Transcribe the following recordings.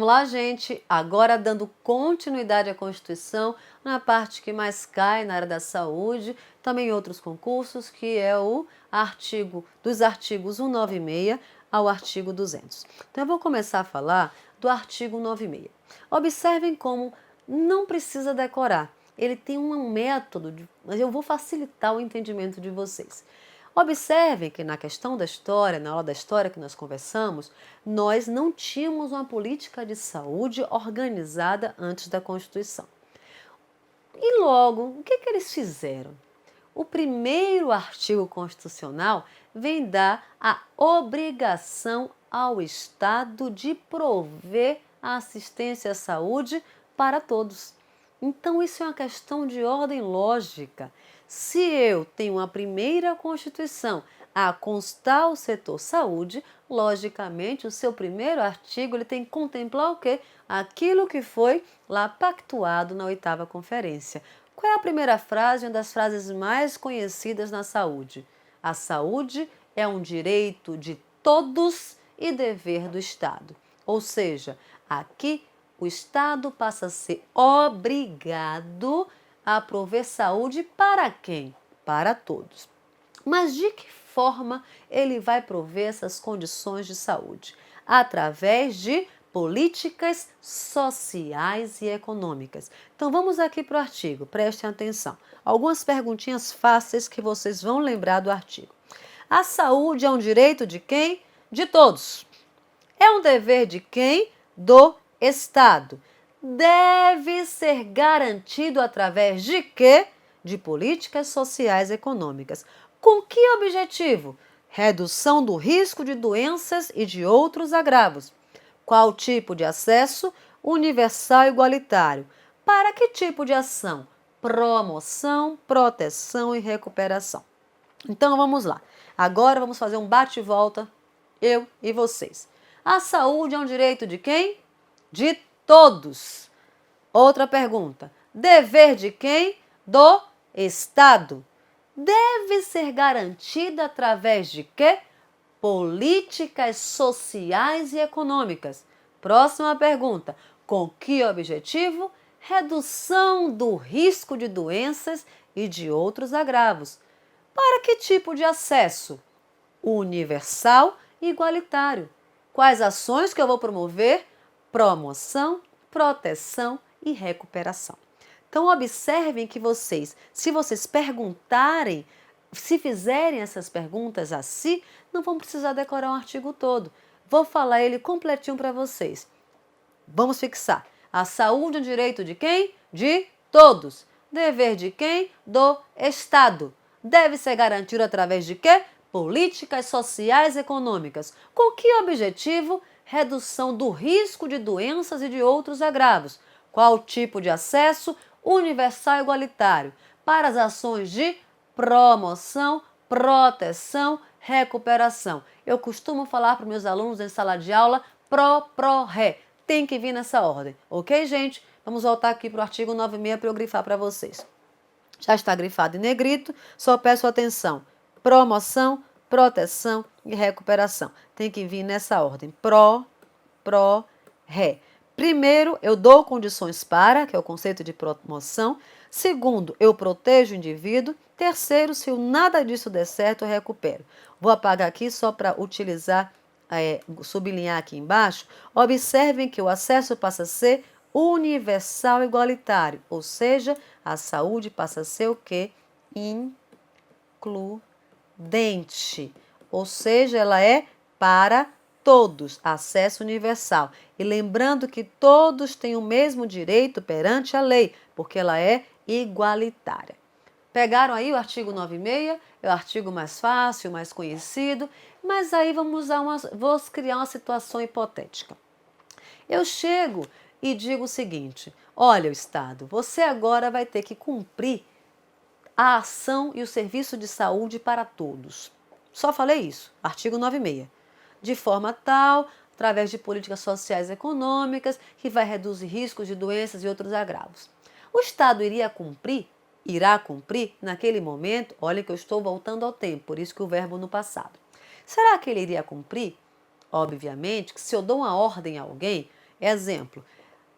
Vamos lá, gente. Agora dando continuidade à Constituição, na parte que mais cai na área da saúde, também outros concursos, que é o artigo dos artigos 196 ao artigo 200. Então eu vou começar a falar do artigo 196. Observem como não precisa decorar. Ele tem um método, mas eu vou facilitar o entendimento de vocês. Observem que na questão da história, na aula da história que nós conversamos, nós não tínhamos uma política de saúde organizada antes da Constituição. E logo, o que eles fizeram? O primeiro artigo constitucional vem dar a obrigação ao Estado de prover a assistência à saúde para todos. Então, isso é uma questão de ordem lógica. Se eu tenho a primeira Constituição a constar o setor saúde, logicamente, o seu primeiro artigo ele tem que contemplar o quê? Aquilo que foi lá pactuado na 8ª Conferência. Qual é a primeira frase, uma das frases mais conhecidas na saúde? A saúde é um direito de todos e dever do Estado. Ou seja, aqui o Estado passa a ser obrigado a prover saúde para quem? Para todos. Mas de que forma ele vai prover essas condições de saúde? Através de políticas sociais e econômicas. Então vamos aqui para o artigo, prestem atenção. Algumas perguntinhas fáceis que vocês vão lembrar do artigo. A saúde é um direito de quem? De todos. É um dever de quem? Do Estado. Deve ser garantido através de quê? De políticas sociais e econômicas. Com que objetivo? Redução do risco de doenças e de outros agravos. Qual tipo de acesso? Universal e igualitário. Para que tipo de ação? Promoção, proteção e recuperação. Então vamos lá. Agora vamos fazer um bate-volta, eu e vocês. A saúde é um direito de quem? De todos. Outra pergunta. Dever de quem? Do Estado. Deve ser garantida através de quê? Políticas sociais e econômicas. Próxima pergunta. Com que objetivo? Redução do risco de doenças e de outros agravos. Para que tipo de acesso? Universal e igualitário. Quais ações que eu vou promover? Promoção, proteção e recuperação. Então, observem que vocês, se vocês perguntarem, se fizerem essas perguntas a si, não vão precisar decorar um artigo todo. Vou falar ele completinho para vocês. Vamos fixar. A saúde é um direito de quem? De todos. Dever de quem? Do Estado. Deve ser garantido através de quê? Políticas sociais e econômicas. Com que objetivo? Redução do risco de doenças e de outros agravos. Qual tipo de acesso? Universal e igualitário. Para as ações de promoção, proteção, recuperação. Eu costumo falar para os meus alunos em sala de aula pro-ré. Tem que vir nessa ordem. Ok, gente? Vamos voltar aqui para o artigo 96 para eu grifar para vocês. Já está grifado em negrito, só peço atenção. Promoção, proteção e recuperação. Tem que vir nessa ordem. Ré. Primeiro, eu dou condições para, que é o conceito de promoção. Segundo, eu protejo o indivíduo. Terceiro, se nada disso der certo, eu recupero. Vou apagar aqui só para utilizar, sublinhar aqui embaixo. Observem que o acesso passa a ser universal e igualitário, ou seja, a saúde passa a ser o quê? Includente, ou seja, ela é para todos, acesso universal. E lembrando que todos têm o mesmo direito perante a lei, porque ela é igualitária. Pegaram aí o artigo 96, é o artigo mais fácil, mais conhecido, mas aí vou criar uma situação hipotética. Eu chego e digo o seguinte: olha, o Estado, você agora vai ter que cumprir a ação e o serviço de saúde para todos. Só falei isso, artigo 96. De forma tal, através de políticas sociais e econômicas, que vai reduzir riscos de doenças e outros agravos. O Estado irá cumprir naquele momento. Olha que eu estou voltando ao tempo, por isso que o verbo no passado. Será que ele iria cumprir? Obviamente que se eu dou uma ordem a alguém, Exemplo,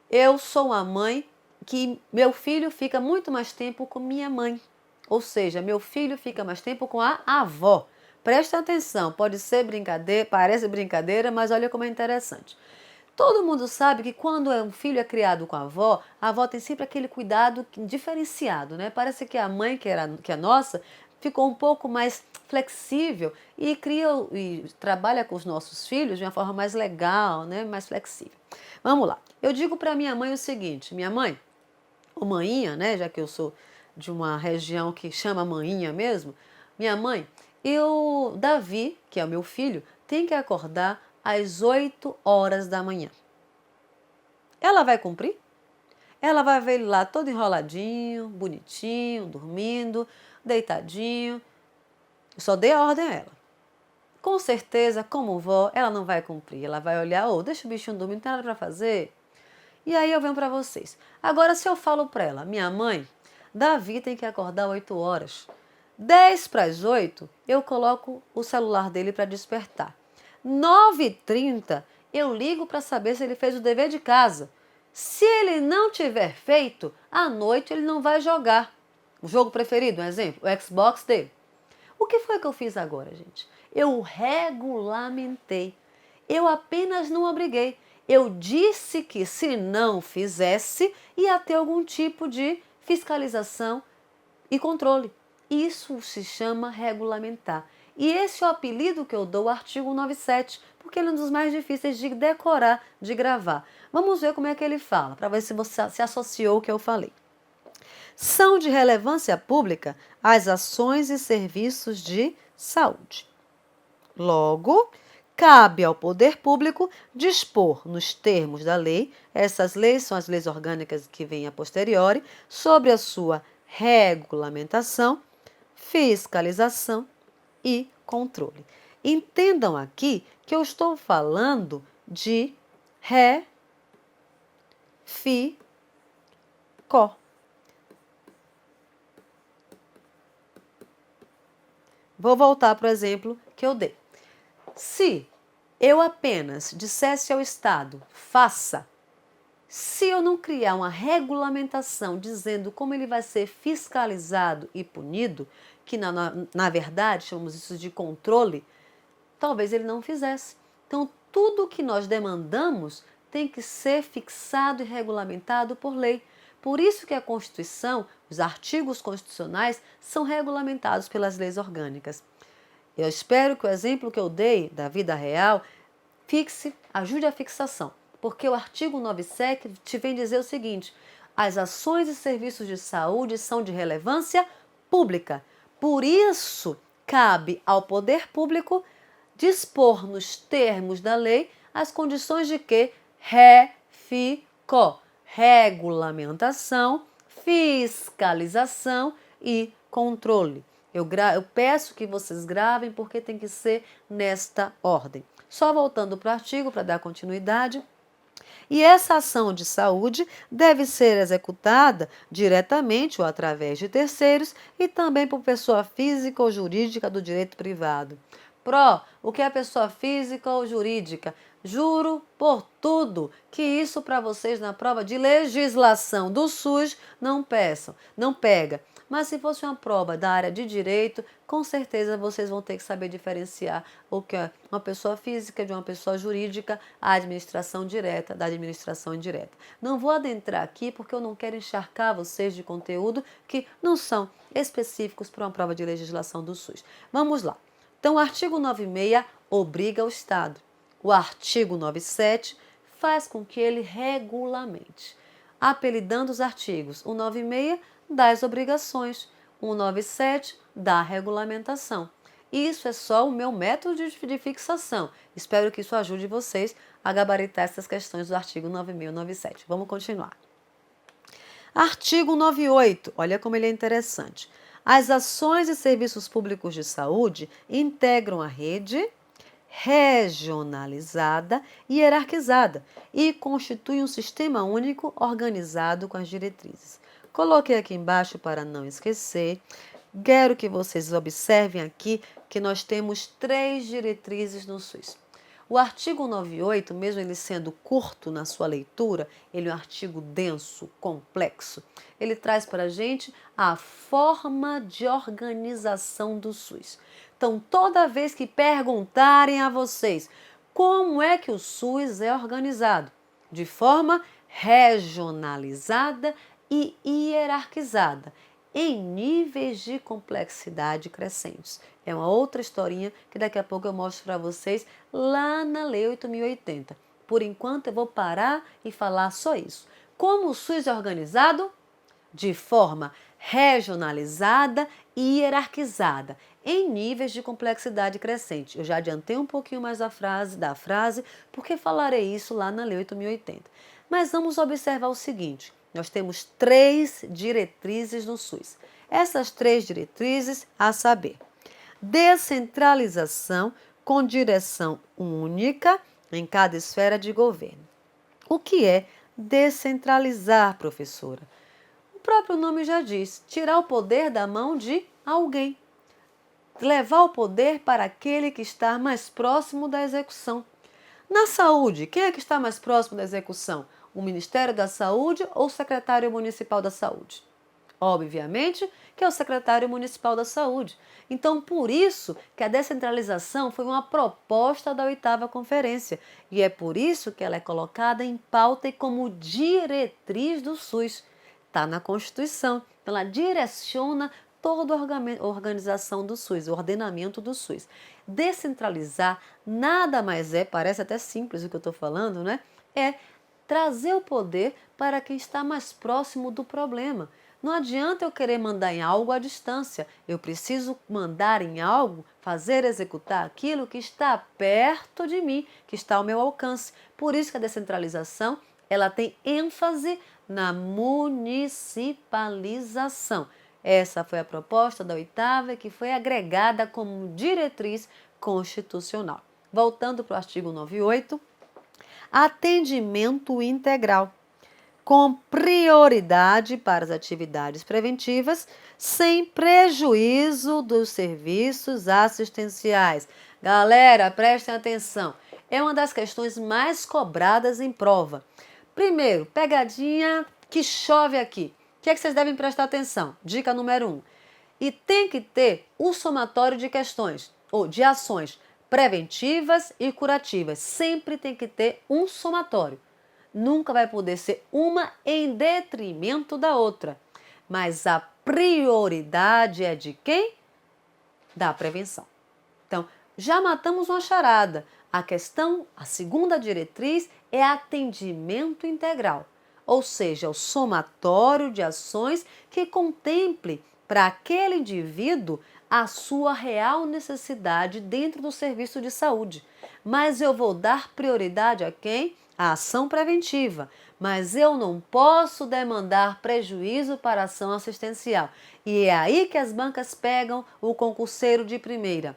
eu sou uma mãe que meu filho fica muito mais tempo com minha mãe. Ou seja, meu filho fica mais tempo com a avó. Presta atenção, pode ser brincadeira, parece brincadeira, mas olha como é interessante. Todo mundo sabe que quando um filho é criado com a avó tem sempre aquele cuidado diferenciado, né? Parece que a mãe, que é nossa, ficou um pouco mais flexível e cria e trabalha com os nossos filhos de uma forma mais legal, né? Mais flexível. Vamos lá. Eu digo para minha mãe o seguinte: minha mãe, ou maninha, né? Já que eu sou de uma região que chama maninha mesmo, minha mãe, Davi, que é o meu filho, tem que acordar às 8 horas da manhã. Ela vai cumprir? Ela vai ver ele lá todo enroladinho, bonitinho, dormindo, deitadinho. Eu só dei a ordem a ela. Com certeza, como vó, ela não vai cumprir. Ela vai olhar, deixa o bichinho dormir, não tem nada para fazer. E aí eu venho para vocês. Agora, se eu falo para ela, minha mãe, Davi tem que acordar 8 horas. 10 para as 8, eu coloco o celular dele para despertar. 9h30, eu ligo para saber se ele fez o dever de casa. Se ele não tiver feito, à noite ele não vai jogar. O jogo preferido, um exemplo, o Xbox dele. O que foi que eu fiz agora, gente? Eu regulamentei. Eu apenas não obriguei. Eu disse que se não fizesse, ia ter algum tipo de fiscalização e controle. Isso se chama regulamentar. E esse é o apelido que eu dou ao artigo 97, porque ele é um dos mais difíceis de decorar, de gravar. Vamos ver como é que ele fala, para ver se você se associou ao que eu falei. São de relevância pública as ações e serviços de saúde. Logo, cabe ao poder público dispor, nos termos da lei, essas leis são as leis orgânicas que vêm a posteriori, sobre a sua regulamentação, fiscalização e controle. Entendam aqui que eu estou falando de ré, fi, có. Vou voltar para o exemplo que eu dei. Se eu apenas dissesse ao Estado, faça, se eu não criar uma regulamentação dizendo como ele vai ser fiscalizado e punido, que na verdade chamamos isso de controle, talvez ele não fizesse. Então, tudo que nós demandamos tem que ser fixado e regulamentado por lei. Por isso que a Constituição, os artigos constitucionais, são regulamentados pelas leis orgânicas. Eu espero que o exemplo que eu dei da vida real ajude a fixação, porque o artigo 97 te vem dizer o seguinte: as ações e serviços de saúde são de relevância pública. Por isso, cabe ao poder público dispor nos termos da lei as condições de que regulamentação, fiscalização e controle. Eu peço que vocês gravem porque tem que ser nesta ordem. Só voltando para o artigo para dar continuidade. E essa ação de saúde deve ser executada diretamente ou através de terceiros e também por pessoa física ou jurídica do direito privado. O que é pessoa física ou jurídica? Juro por tudo que isso para vocês na prova de legislação do SUS não pega. Mas se fosse uma prova da área de direito, com certeza vocês vão ter que saber diferenciar o que é uma pessoa física de uma pessoa jurídica, a administração direta da administração indireta. Não vou adentrar aqui porque eu não quero encharcar vocês de conteúdo que não são específicos para uma prova de legislação do SUS. Vamos lá. Então, o artigo 96 obriga o Estado. O artigo 97 faz com que ele regulamente, apelidando os artigos 196 das obrigações, 197 da regulamentação. Isso é só o meu método de fixação. Espero que isso ajude vocês a gabaritar essas questões do artigo 96 e 97. Vamos continuar. Artigo 98, olha como ele é interessante. As ações e serviços públicos de saúde integram a rede regionalizada e hierarquizada e constituem um sistema único organizado com as diretrizes. Coloquei aqui embaixo para não esquecer. Quero que vocês observem aqui que nós temos 3 diretrizes no SUS. O artigo 98, mesmo ele sendo curto na sua leitura, ele é um artigo denso, complexo. Ele traz para a gente a forma de organização do SUS. Então, toda vez que perguntarem a vocês como é que o SUS é organizado, de forma regionalizada e hierarquizada, em níveis de complexidade crescentes. É uma outra historinha que daqui a pouco eu mostro para vocês lá na Lei 8.080. Por enquanto eu vou parar e falar só isso. Como o SUS é organizado? De forma regionalizada e hierarquizada, em níveis de complexidade crescente. Eu já adiantei um pouquinho mais da frase, porque falarei isso lá na Lei 8.080. Mas vamos observar o seguinte, nós temos 3 diretrizes no SUS. Essas 3 diretrizes, a saber, descentralização com direção única em cada esfera de governo. O que é descentralizar, professora? O próprio nome já diz, tirar o poder da mão de alguém. Levar o poder para aquele que está mais próximo da execução. Na saúde, quem é que está mais próximo da execução? O Ministério da Saúde ou o Secretário Municipal da Saúde? Obviamente que é o Secretário Municipal da Saúde. Então, por isso que a descentralização foi uma proposta da 8ª Conferência. E é por isso que ela é colocada em pauta e como diretriz do SUS. Está na Constituição. Ela direciona toda a organização do SUS, o ordenamento do SUS. Descentralizar nada mais é, parece até simples o que eu estou falando, né? É trazer o poder para quem está mais próximo do problema. Não adianta eu querer mandar em algo à distância. Eu preciso mandar em algo, fazer executar aquilo que está perto de mim, que está ao meu alcance. Por isso que a descentralização, ela tem ênfase na municipalização. Essa foi a proposta da 8ª que foi agregada como diretriz constitucional. Voltando para o artigo 98, atendimento integral, com prioridade para as atividades preventivas, sem prejuízo dos serviços assistenciais. Galera, prestem atenção. É uma das questões mais cobradas em prova. Primeiro, pegadinha que chove aqui. O que é que vocês devem prestar atenção? Dica número 1. E tem que ter o somatório de questões, ou de ações preventivas e curativas. Sempre tem que ter um somatório. Nunca vai poder ser uma em detrimento da outra. Mas a prioridade é de quem? Da prevenção. Então, já matamos uma charada. A questão, a segunda diretriz é atendimento integral, ou seja, o somatório de ações que contemple para aquele indivíduo a sua real necessidade dentro do serviço de saúde. Mas eu vou dar prioridade a quem? A ação preventiva, mas eu não posso demandar prejuízo para a ação assistencial. E é aí que as bancas pegam o concurseiro de primeira.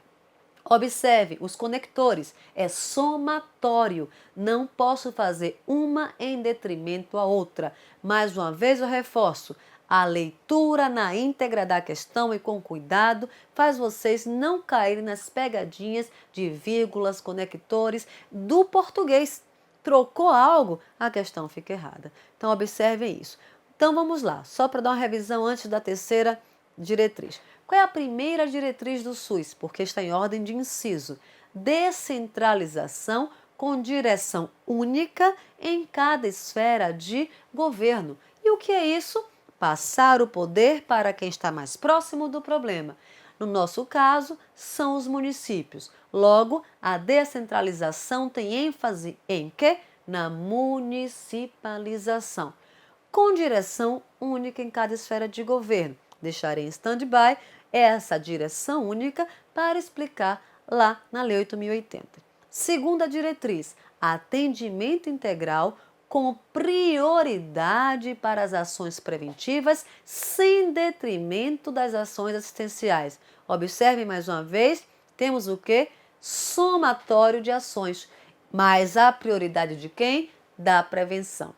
Observe, os conectores, é somatório, não posso fazer uma em detrimento à outra. Mais uma vez eu reforço, a leitura na íntegra da questão e com cuidado faz vocês não caírem nas pegadinhas de vírgulas, conectores do português. Trocou algo, a questão fica errada. Então observem isso. Então vamos lá, só para dar uma revisão antes da terceira diretriz. Qual é a primeira diretriz do SUS? Porque está em ordem de inciso. Descentralização com direção única em cada esfera de governo. E o que é isso? Passar o poder para quem está mais próximo do problema. No nosso caso, são os municípios. Logo, a descentralização tem ênfase em quê? Na municipalização, com direção única em cada esfera de governo. Deixarei em stand-by essa direção única para explicar lá na Lei 8.080. Segunda diretriz, atendimento integral com prioridade para as ações preventivas, sem detrimento das ações assistenciais. Observem mais uma vez, temos o quê? Somatório de ações, mas a prioridade de quem? Da prevenção.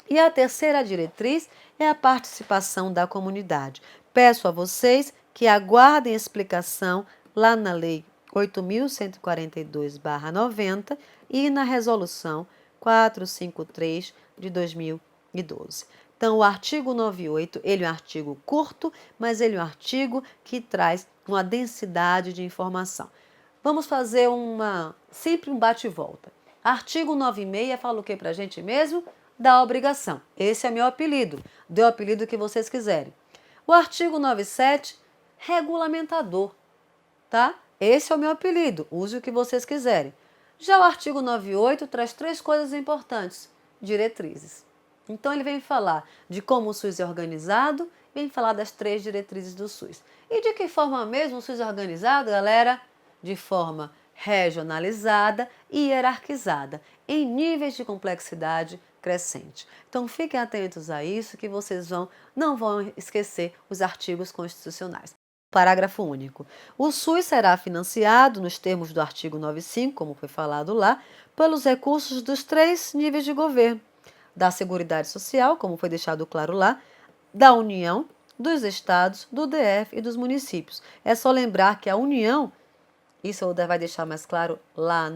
E a terceira diretriz é a participação da comunidade. Peço a vocês que aguardem a explicação lá na Lei 8.142/90 e na Resolução 453 de 2012. Então, o artigo 98, ele é um artigo curto, mas ele é um artigo que traz uma densidade de informação. Vamos fazer sempre um bate e volta. Artigo 96 fala o que para a gente mesmo? Da obrigação. Esse é meu apelido. Dê o apelido que vocês quiserem. O artigo 97, regulamentador, tá? Esse é o meu apelido. Use o que vocês quiserem. Já o artigo 98 traz 3 coisas importantes. Diretrizes. Então, ele vem falar de como o SUS é organizado, vem falar das 3 diretrizes do SUS. E de que forma mesmo o SUS é organizado, galera? De forma regionalizada e hierarquizada, em níveis de complexidade crescente. Então, fiquem atentos a isso, que vocês não vão esquecer os artigos constitucionais. Parágrafo único. O SUS será financiado, nos termos do artigo 95, como foi falado lá, pelos recursos dos 3 níveis de governo: da Seguridade Social, como foi deixado claro lá, da União, dos estados, do DF e dos municípios. É só lembrar que a União, isso vai deixar mais claro lá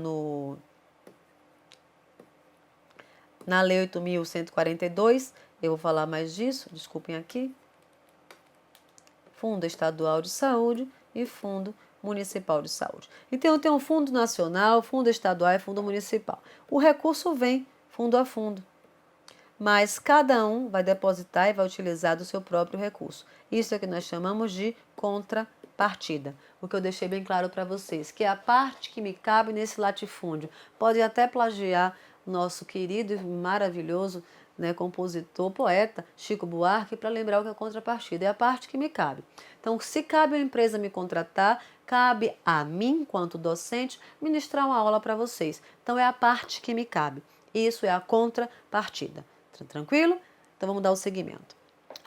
na Lei 8.142, eu vou falar mais disso, desculpem aqui. Fundo Estadual de Saúde e Fundo Municipal de Saúde. Então, tem um Fundo Nacional, Fundo Estadual e Fundo Municipal. O recurso vem fundo a fundo, mas cada um vai depositar e vai utilizar do seu próprio recurso. Isso é que nós chamamos de contrapartida. O que eu deixei bem claro para vocês, que é a parte que me cabe nesse latifúndio. Pode até plagiar nosso querido e maravilhoso, compositor, poeta Chico Buarque, para lembrar o que é contrapartida. É a parte que me cabe. Então, se cabe a empresa me contratar, cabe a mim, enquanto docente, ministrar uma aula para vocês. Então, é a parte que me cabe. Isso é a contrapartida. Tranquilo? Então, vamos dar o seguimento.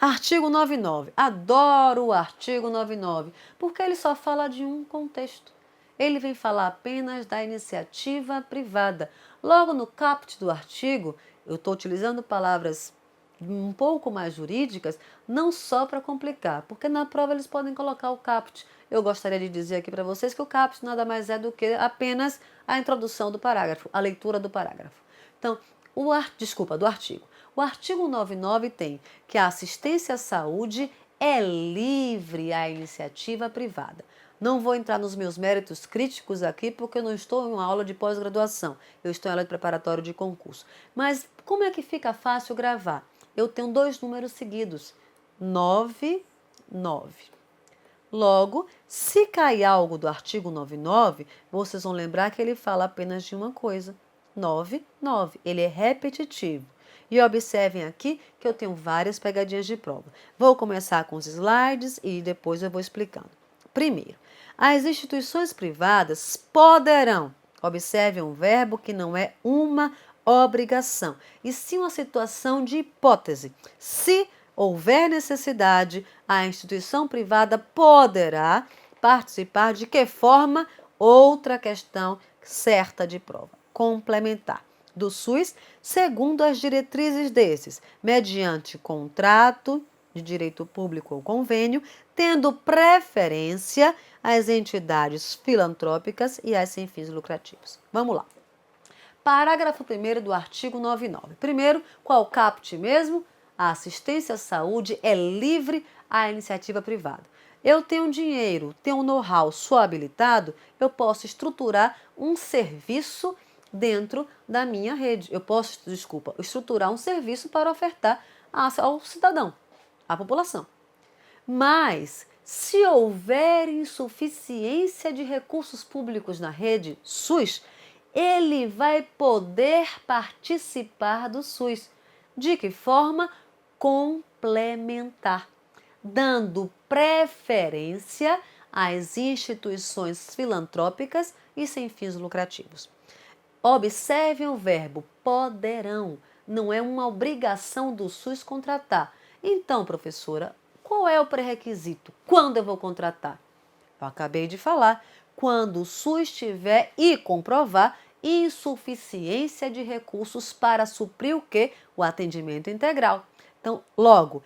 Artigo 99. Adoro o artigo 99, porque ele só fala de um contexto. Ele vem falar apenas da iniciativa privada. Logo no caput do artigo, eu estou utilizando palavras um pouco mais jurídicas, não só para complicar, porque na prova eles podem colocar o caput. Eu gostaria de dizer aqui para vocês que o caput nada mais é do que apenas a introdução do parágrafo, a leitura do parágrafo. Então, do artigo. O artigo 99 tem que a assistência à saúde é livre à iniciativa privada. Não vou entrar nos meus méritos críticos aqui, porque eu não estou em uma aula de pós-graduação. Eu estou em aula de preparatório de concurso. Mas como é que fica fácil gravar? Eu tenho 2 números seguidos. 9, 9. Logo, se cair algo do artigo 99, vocês vão lembrar que ele fala apenas de uma coisa. 9, 9. Ele é repetitivo. E observem aqui que eu tenho várias pegadinhas de prova. Vou começar com os slides e depois eu vou explicando. Primeiro, as instituições privadas poderão, observem um verbo que não é uma obrigação, e sim uma situação de hipótese. Se houver necessidade, a instituição privada poderá participar de que forma? Outra questão certa de prova. Complementar. Do SUS, segundo as diretrizes desses, mediante contrato de direito público ou convênio, tendo preferência às entidades filantrópicas e às sem fins lucrativos. Vamos lá. Parágrafo 1º do artigo 99. Primeiro, qual o caput mesmo? A assistência à saúde é livre à iniciativa privada. Eu tenho dinheiro, tenho know-how, sou habilitado, eu posso estruturar um serviço dentro da minha rede. Eu posso, estruturar um serviço para ofertar ao cidadão, à população. Mas, se houver insuficiência de recursos públicos na rede SUS, ele vai poder participar do SUS. De que forma? Complementar, dando preferência às instituições filantrópicas e sem fins lucrativos. Observem o verbo poderão, não é uma obrigação do SUS contratar. Então, professora, qual é o pré-requisito? Quando eu vou contratar? Eu acabei de falar, quando o SUS tiver e comprovar insuficiência de recursos para suprir o quê? O atendimento integral. Então, logo,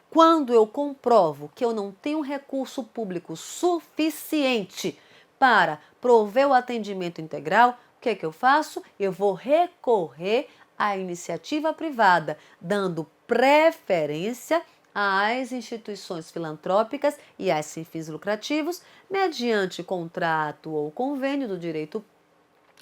quando eu comprovo que eu não tenho recurso público suficiente para prover o atendimento integral, o que é que eu faço? Eu vou recorrer à iniciativa privada, dando preferência às instituições filantrópicas e às sem fins lucrativos, mediante contrato ou convênio do direito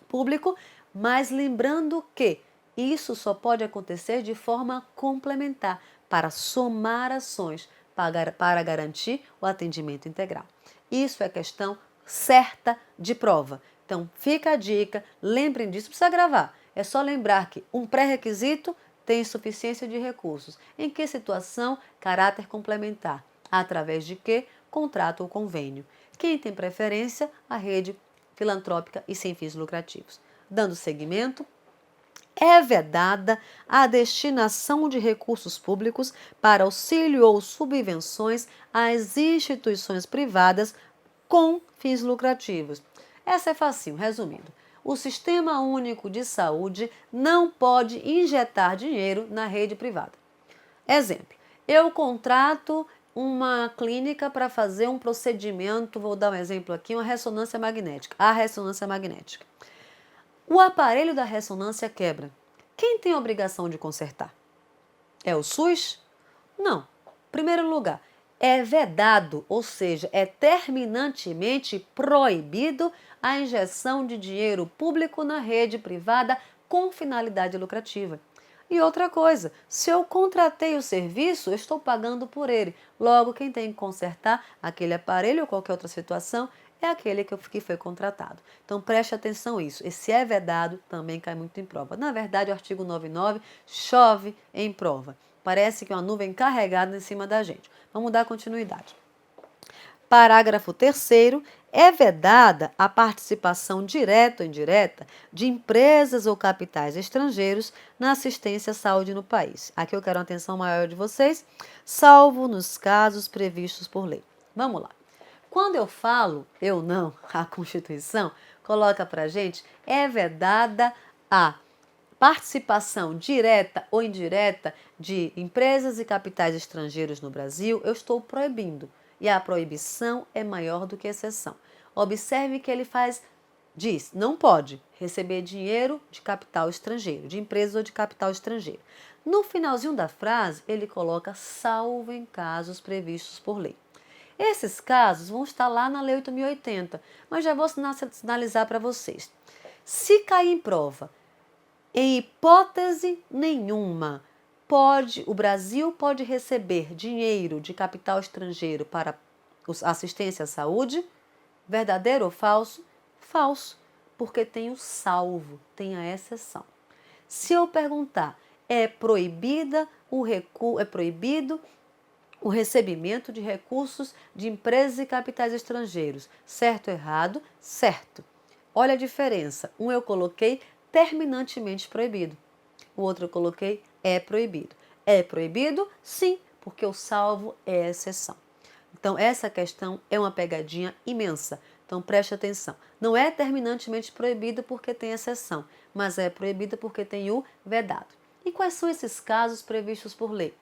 público, mas lembrando que isso só pode acontecer de forma complementar, para somar ações, para garantir o atendimento integral. Isso é questão certa de prova. Então, fica a dica, lembrem disso, precisa gravar. É só lembrar que um pré-requisito tem insuficiência de recursos. Em que situação? Caráter complementar. Através de que? Contrato ou convênio. Quem tem preferência? A rede filantrópica e sem fins lucrativos. Dando seguimento, é vedada a destinação de recursos públicos para auxílio ou subvenções às instituições privadas com fins lucrativos. Essa é facinho, resumindo. O Sistema Único de Saúde não pode injetar dinheiro na rede privada. Exemplo, eu contrato uma clínica para fazer um procedimento, vou dar um exemplo aqui, uma ressonância magnética, a ressonância magnética. O aparelho da ressonância quebra. Quem tem a obrigação de consertar? É o SUS? Não. Primeiro lugar, é vedado, ou seja, é terminantemente proibido a injeção de dinheiro público na rede privada com finalidade lucrativa. E outra coisa, se eu contratei o serviço, eu estou pagando por ele. Logo, quem tem que consertar aquele aparelho ou qualquer outra situação é aquele que foi contratado. Então, preste atenção a isso. Esse é vedado também cai muito em prova. Na verdade, o artigo 99 chove em prova. Parece que é uma nuvem carregada em cima da gente. Vamos dar continuidade. Parágrafo 3º. É vedada a participação direta ou indireta de empresas ou capitais estrangeiros na assistência à saúde no país. Aqui eu quero uma atenção maior de vocês, salvo nos casos previstos por lei. Vamos lá. Quando eu falo, eu não, a Constituição coloca para a gente, é vedada a participação direta ou indireta de empresas e capitais estrangeiros no Brasil, eu estou proibindo. E a proibição é maior do que a exceção. Observe que ele diz, não pode receber dinheiro de capital estrangeiro, de empresas ou de capital estrangeiro. No finalzinho da frase, ele coloca salvo em casos previstos por lei. Esses casos vão estar lá na Lei 8.080, mas já vou sinalizar para vocês. Se cair em prova, em hipótese nenhuma, o Brasil pode receber dinheiro de capital estrangeiro para assistência à saúde? Verdadeiro ou falso? Falso, porque tem o salvo, tem a exceção. Se eu perguntar, é proibido o recebimento de recursos de empresas e capitais estrangeiros. Certo ou errado? Certo. Olha a diferença. Um eu coloquei terminantemente proibido. O outro eu coloquei é proibido. É proibido? Sim, porque o salvo é exceção. Então, essa questão é uma pegadinha imensa. Então, preste atenção. Não é terminantemente proibido porque tem exceção, mas é proibido porque tem o vedado. E quais são esses casos previstos por lei?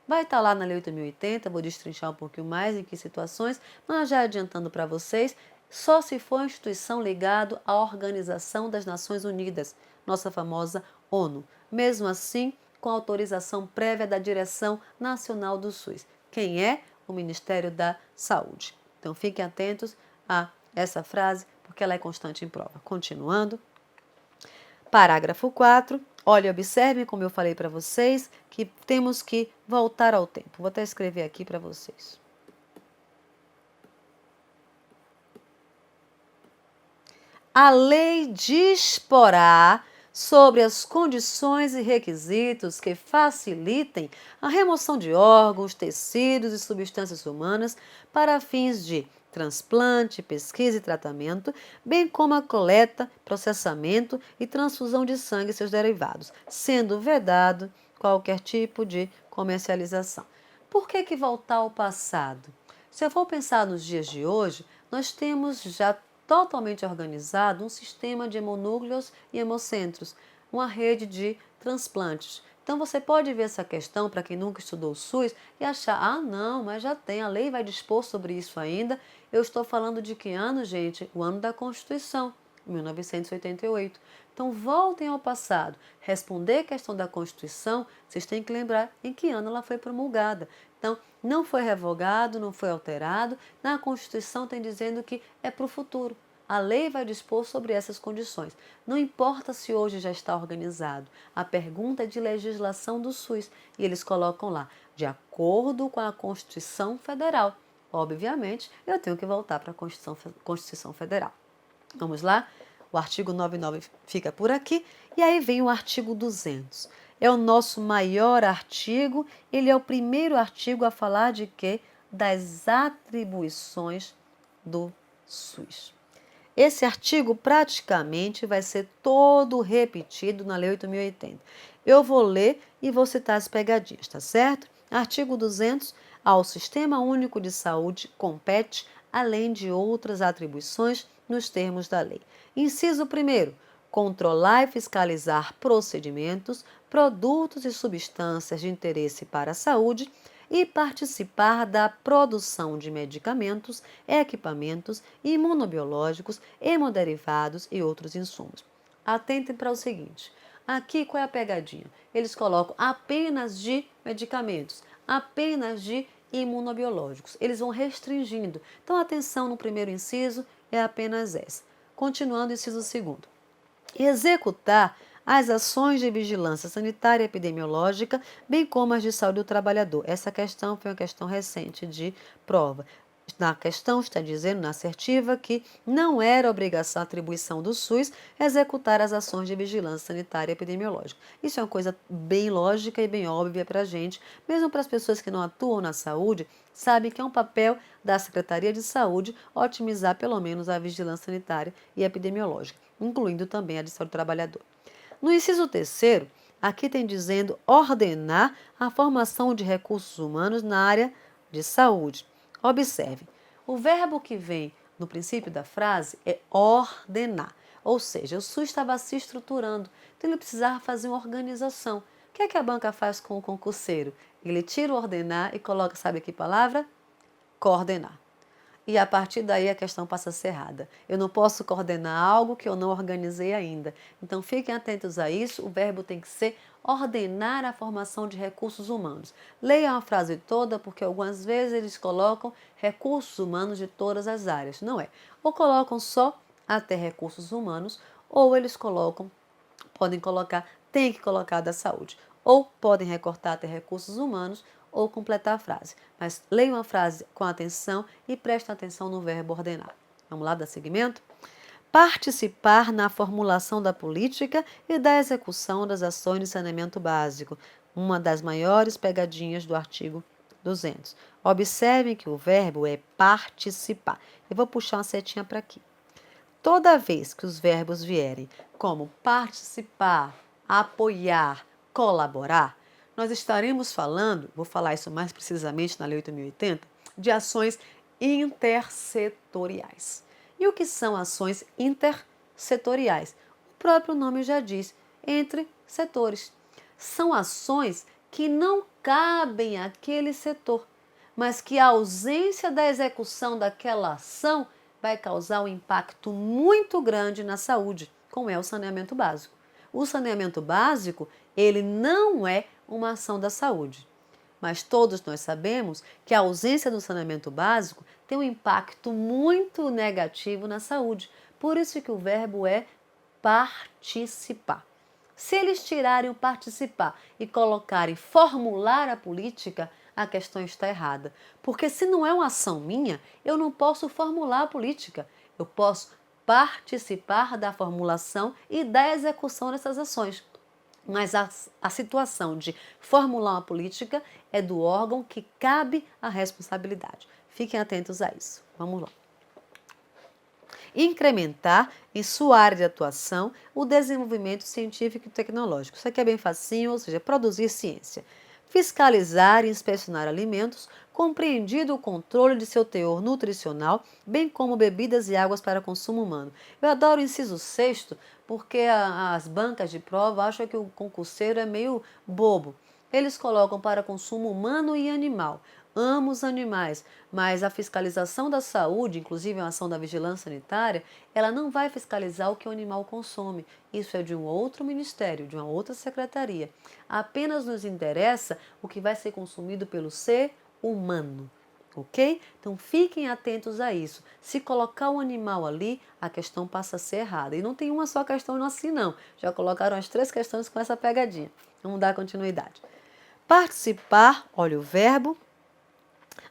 Vai estar lá na Lei 8.080, vou destrinchar um pouquinho mais em que situações, mas já adiantando para vocês, só se for instituição ligada à Organização das Nações Unidas, nossa famosa ONU. Mesmo assim, com autorização prévia da Direção Nacional do SUS. Quem é? O Ministério da Saúde. Então, fiquem atentos a essa frase, porque ela é constante em prova. Continuando. Parágrafo 4. Olha, observem como eu falei para vocês, que temos que voltar ao tempo. Vou até escrever aqui para vocês. A lei disporá sobre as condições e requisitos que facilitem a remoção de órgãos, tecidos e substâncias humanas para fins de transplante, pesquisa e tratamento, bem como a coleta, processamento e transfusão de sangue e seus derivados, sendo vedado qualquer tipo de comercialização. Por que voltar ao passado? Se eu for pensar nos dias de hoje, nós temos já totalmente organizado um sistema de hemonúcleos e hemocentros, uma rede de transplantes. Então você pode ver essa questão para quem nunca estudou o SUS e achar, ah não, mas já tem, a lei vai dispor sobre isso ainda. Eu estou falando de que ano, gente? O ano da Constituição, 1988. Então voltem ao passado. Responder a questão da Constituição, vocês têm que lembrar em que ano ela foi promulgada. Então, não foi revogado, não foi alterado. Na Constituição tem dizendo que é para o futuro. A lei vai dispor sobre essas condições. Não importa se hoje já está organizado. A pergunta é de legislação do SUS. E eles colocam lá, de acordo com a Constituição Federal. Obviamente, eu tenho que voltar para a Constituição Federal. Vamos lá? O artigo 99 fica por aqui. E aí vem o artigo 200. É o nosso maior artigo. Ele é o primeiro artigo a falar de quê? Das atribuições do SUS. Esse artigo praticamente vai ser todo repetido na Lei 8.080. Eu vou ler e vou citar as pegadinhas, tá certo? Artigo 200. Ao Sistema Único de Saúde compete, além de outras atribuições, nos termos da lei. Inciso 1º. Controlar e fiscalizar procedimentos, produtos e substâncias de interesse para a saúde e participar da produção de medicamentos, equipamentos, imunobiológicos, hemoderivados e outros insumos. Atentem para o seguinte, aqui qual é a pegadinha? Eles colocam apenas de medicamentos, apenas de imunobiológicos. Eles vão restringindo. Então, atenção no primeiro inciso é apenas essa. Continuando, inciso 2º. Executar as ações de vigilância sanitária e epidemiológica, bem como as de saúde do trabalhador. Essa questão foi uma questão recente de prova. Na questão está dizendo, na assertiva, que não era obrigação, atribuição do SUS, executar as ações de vigilância sanitária e epidemiológica. Isso é uma coisa bem lógica e bem óbvia para a gente, mesmo para as pessoas que não atuam na saúde, sabem que é um papel da Secretaria de Saúde otimizar pelo menos a vigilância sanitária e epidemiológica, incluindo também a de saúde do trabalhador. No inciso 3º, aqui tem dizendo ordenar a formação de recursos humanos na área de saúde. Observe, o verbo que vem no princípio da frase é ordenar, ou seja, o SUS estava se estruturando, então ele precisava fazer uma organização. O que é que a banca faz com o concurseiro? Ele tira o ordenar e coloca, sabe que palavra? Coordenar. E a partir daí a questão passa a ser errada. Eu não posso coordenar algo que eu não organizei ainda. Então fiquem atentos a isso, o verbo tem que ser ordenar a formação de recursos humanos. Leiam a frase toda, porque algumas vezes eles colocam recursos humanos de todas as áreas. Não é. Ou colocam só até recursos humanos, ou eles colocam, podem colocar, tem que colocar da saúde. Ou podem recortar até recursos humanos, ou completar a frase. Mas leiam a frase com atenção e prestem atenção no verbo ordenar. Vamos lá, dar seguimento? Participar na formulação da política e da execução das ações de saneamento básico. Uma das maiores pegadinhas do artigo 200. Observem que o verbo é participar. Eu vou puxar uma setinha para aqui. Toda vez que os verbos vierem como participar, apoiar, colaborar, nós estaremos falando, vou falar isso mais precisamente na Lei 8.080, de ações intersetoriais. E o que são ações intersetoriais? O próprio nome já diz, entre setores. São ações que não cabem àquele setor, mas que a ausência da execução daquela ação vai causar um impacto muito grande na saúde, como é o saneamento básico. O saneamento básico, ele não é uma ação da saúde. Mas todos nós sabemos que a ausência do saneamento básico tem um impacto muito negativo na saúde. Por isso que o verbo é participar. Se eles tirarem o participar e colocarem formular a política, a questão está errada. Porque se não é uma ação minha, eu não posso formular a política. Eu posso participar da formulação e da execução dessas ações. Mas a situação de formular uma política é do órgão que cabe a responsabilidade. Fiquem atentos a isso. Vamos lá. Incrementar em sua área de atuação o desenvolvimento científico e tecnológico. Isso aqui é bem facinho, ou seja, produzir ciência. Fiscalizar e inspecionar alimentos compreendido o controle de seu teor nutricional, bem como bebidas e águas para consumo humano. Eu adoro o inciso sexto, porque as bancas de prova acham que o concurseiro é meio bobo. Eles colocam para consumo humano e animal. Amo os animais, mas a fiscalização da saúde, inclusive a ação da vigilância sanitária, ela não vai fiscalizar o que o animal consome. Isso é de um outro ministério, de uma outra secretaria. Apenas nos interessa o que vai ser consumido pelo ser humano. Ok? Então fiquem atentos a isso. Se colocar um animal ali, a questão passa a ser errada. E não tem uma só questão assim, não. Já colocaram as 3 questões com essa pegadinha. Vamos dar continuidade. Participar, olha o verbo,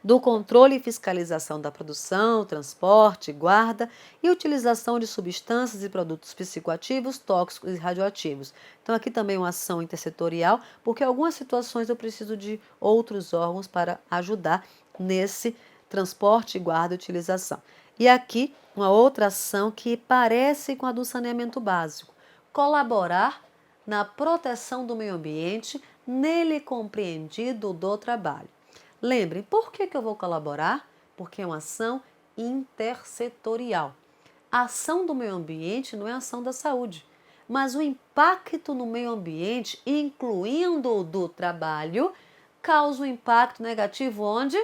do controle e fiscalização da produção, transporte, guarda e utilização de substâncias e produtos psicoativos, tóxicos e radioativos. Então, aqui também uma ação intersetorial, porque em algumas situações eu preciso de outros órgãos para ajudar nesse transporte, guarda e utilização. E aqui, uma outra ação que parece com a do saneamento básico: colaborar na proteção do meio ambiente, nele compreendido do trabalho. Lembrem, por que eu vou colaborar? Porque é uma ação intersetorial. A ação do meio ambiente não é a ação da saúde, mas o impacto no meio ambiente, incluindo o do trabalho, causa um impacto negativo onde?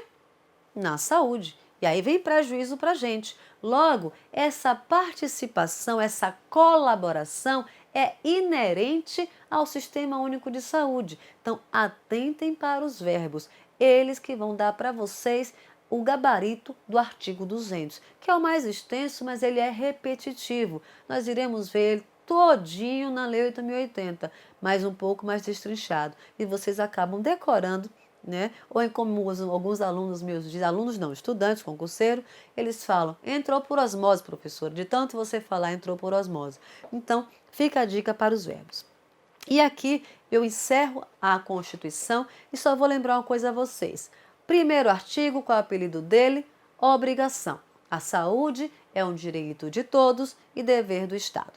Na saúde. E aí vem prejuízo para a gente. Logo, essa participação, essa colaboração é inerente ao Sistema Único de Saúde. Então, atentem para os verbos. Eles que vão dar para vocês o gabarito do artigo 200, que é o mais extenso, mas ele é repetitivo. Nós iremos ver ele todinho na Lei 8.080, mas um pouco mais destrinchado. E vocês acabam decorando, né? Ou como alguns alunos meus dizem, alunos não, estudantes, concurseiro, eles falam, entrou por osmose, professor. De tanto você falar, entrou por osmose. Então, fica a dica para os verbos. E aqui eu encerro a Constituição e só vou lembrar uma coisa a vocês. Primeiro artigo, qual é o apelido dele? Obrigação. A saúde é um direito de todos e dever do Estado.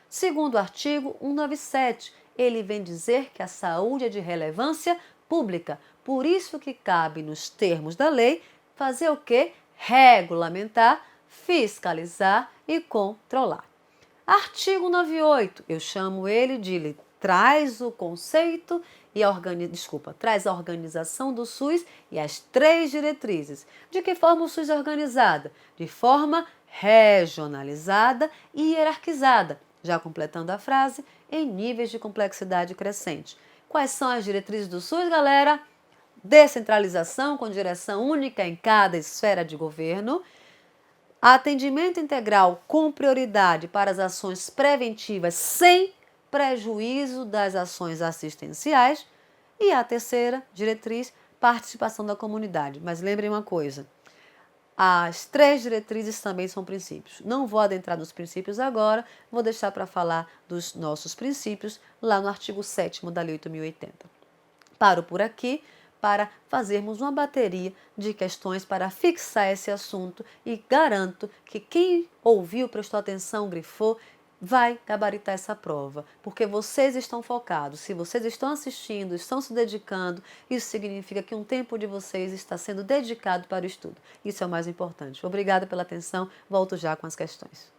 Segundo artigo, 197, ele vem dizer que a saúde é de relevância pública. Por isso que cabe, nos termos da lei, fazer o quê? Regulamentar, fiscalizar e controlar. Artigo 98, eu chamo ele de traz o conceito e traz a organização do SUS e as 3 diretrizes. De que forma o SUS é organizada? De forma regionalizada e hierarquizada, já completando a frase, em níveis de complexidade crescente. Quais são as diretrizes do SUS, galera? Descentralização com direção única em cada esfera de governo, atendimento integral com prioridade para as ações preventivas sem prejuízo das ações assistenciais e a terceira diretriz, participação da comunidade. Mas lembrem uma coisa, as 3 diretrizes também são princípios. Não vou adentrar nos princípios agora, vou deixar para falar dos nossos princípios lá no artigo 7º da Lei 8.080. Paro por aqui para fazermos uma bateria de questões para fixar esse assunto e garanto que quem ouviu, prestou atenção, grifou, vai gabaritar essa prova, porque vocês estão focados. Se vocês estão assistindo, estão se dedicando, isso significa que um tempo de vocês está sendo dedicado para o estudo. Isso é o mais importante. Obrigada pela atenção, volto já com as questões.